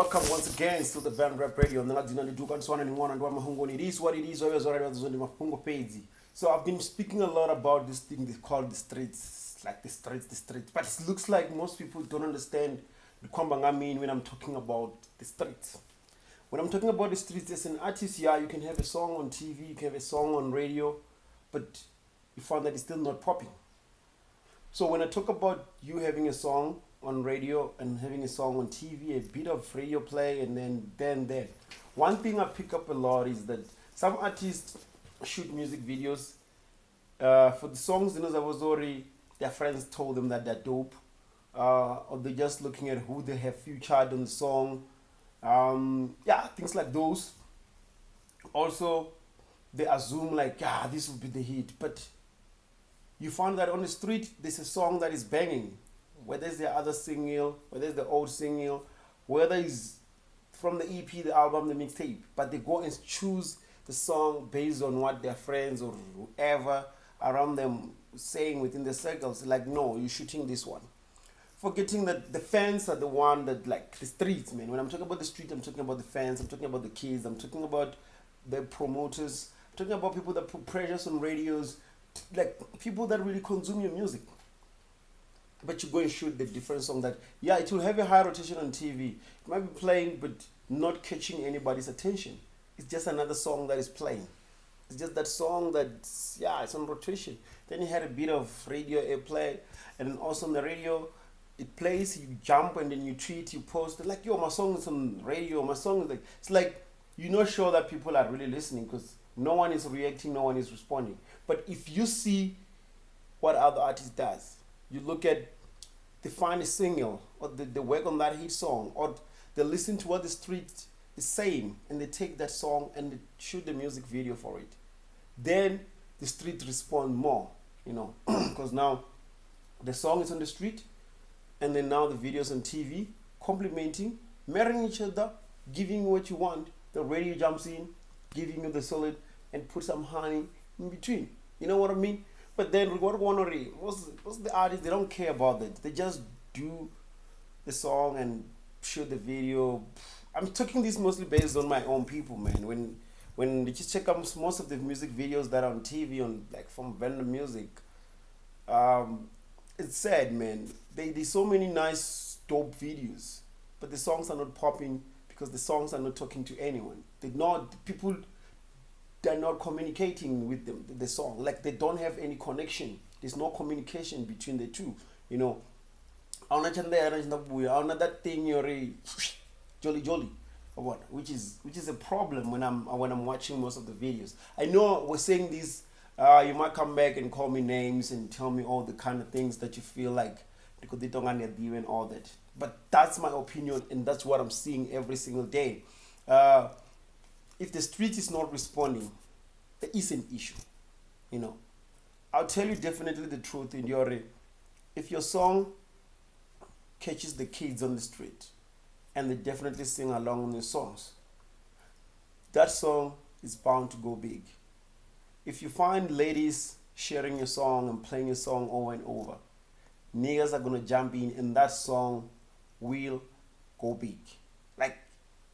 welcome once again to the Van Rap Radio. It is what it is, always already on the Mahungo page. So I've been speaking a lot about this thing they call the streets, like the streets. But it looks like most people don't understand the Kwambang I mean when I'm talking about the streets. When I'm talking about the streets, as an artist, yeah, you can have a song on TV, you can have a song on radio, but you find that it's still not popping. So when I talk about you having a song on radio and having a song on TV, a bit of radio play, and then one thing I pick up a lot is that some artists shoot music videos for the songs. I was already their friends told them that they're dope, or they're just looking at who they have featured on the song. Yeah, things like those. Also, they assume like, yeah, this will be the hit, but you find that on the street there's a song that is banging, whether it's the other single, whether it's the old single, whether it's from the EP, the album, the mixtape, but they go and choose the song based on what their friends or whoever around them saying within the circles. Like, no, you're shooting this one, forgetting that the fans are the one that, like, the streets, man. When I'm talking about the street, I'm talking about the fans, I'm talking about the kids, I'm talking about the promoters, I'm talking about people that put pressures on radios, like people that really consume your music. But you go and shoot the different song that, yeah, it will have a high rotation on TV. It might be playing, but not catching anybody's attention. It's just another song that is playing. It's just that song that's, yeah, it's on rotation. Then you had a bit of radio airplay, and then also on the radio, it plays, you jump, and then you tweet, you post, like, yo, my song is on radio, my song is like, it's like, you're not sure that people are really listening because no one is reacting, no one is responding. But if you see what other artist does, you look at, they find a single, or they work on that hit song, or they listen to what the street is saying, and they take that song and they shoot the music video for it. Then the street respond more, because now the song is on the street, and then now the video's on TV, complementing, marrying each other, giving you what you want. The radio jumps in, giving you the solid, and put some honey in between. You know what I mean? But then what's the artist? They don't care about that. They just do the song and shoot the video. I'm talking this mostly based on my own people, man. When you just check out most of the music videos that are on TV, on like from Venda music, it's sad, man. There's so many nice dope videos, but the songs are not popping because the songs are not talking to anyone. They're not communicating with them, the song. Like, they don't have any connection. There's no communication between the two. That thing you're jolly or what, which is a problem when I'm watching most of the videos. I know we're saying this, you might come back and call me names and tell me all the kind of things that you feel like because they don't understand and all that. But that's my opinion, and that's what I'm seeing every single day. If the street is not responding, there is an issue. I'll tell you definitely the truth in if your song catches the kids on the street and they definitely sing along on your songs, that song is bound to go big. If you find ladies sharing your song and playing your song over and over, niggas are gonna jump in and that song will go big. Like,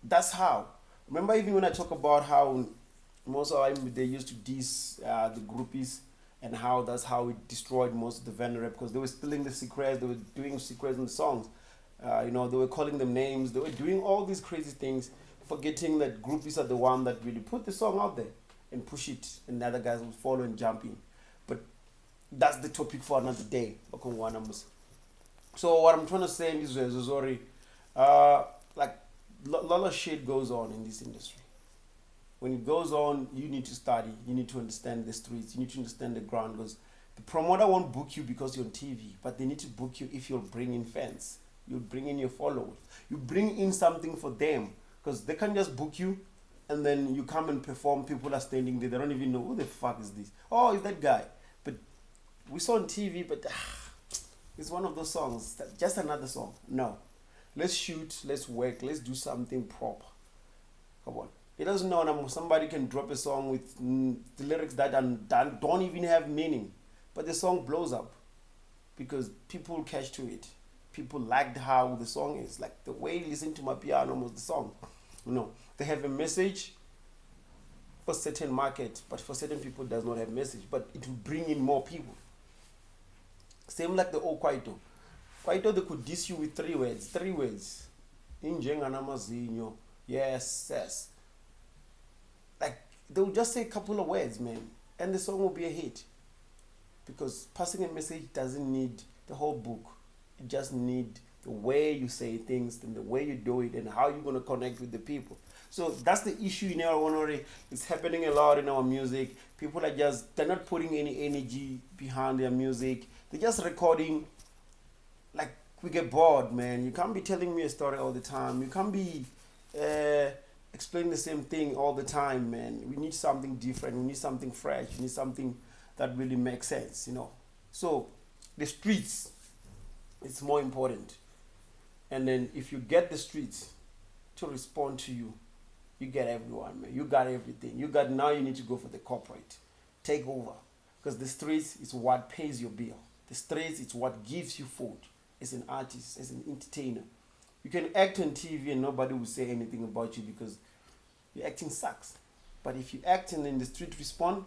that's how. Remember, even when I talk about how most of them, they used to diss the groupies, and how that's how it destroyed most of the vendor rap, because they were stealing the secrets, they were doing secrets in the songs. They were calling them names, they were doing all these crazy things, forgetting that groupies are the one that really put the song out there and push it, and the other guys will follow and jump in. But that's the topic for another day. So what I'm trying to say in this is sorry, like, a lot of shit goes on in this industry. When it goes on, you need to study, you need to understand the streets, you need to understand the ground, because the promoter won't book you because you're on TV, but they need to book you if you'll bring in fans, you bring in your followers, you bring in something for them, because they can't just book you and then you come and perform, people are standing there, they don't even know who the fuck is this. Oh, it's that guy. But we saw on TV, but it's one of those songs, just another song. No. Let's shoot, let's work, let's do something proper. Come on. It doesn't know somebody can drop a song with the lyrics that don't even have meaning, but the song blows up because people catch to it. people liked how the song is. Like the way you listen to my piano was the song. They have a message for certain market, but for certain people it does not have message. But it will bring in more people. Same like the old Kwaito. Kwaito, they could diss you with three words. Three words. Injenganamazinyo. Yes, yes. Like they'll just say a couple of words, man, and the song will be a hit. Because passing a message doesn't need the whole book. It just need the way you say things and the way you do it and how you're gonna connect with the people. So that's the issue in our honorary. It's happening a lot in our music. People are they're not putting any energy behind their music. They're just recording. Like we get bored, man. You can't be telling me a story all the time. You can't be explaining the same thing all the time, man. We need something different. We need something fresh. We need something that really makes sense, So the streets, it's more important. And then if you get the streets to respond to you, you get everyone, man. You got everything. Now you need to go for the corporate. Take over. Because the streets is what pays your bill. The streets is what gives you food as an artist, as an entertainer. You can act on TV and nobody will say anything about you because your acting sucks. But if you act and then the street respond,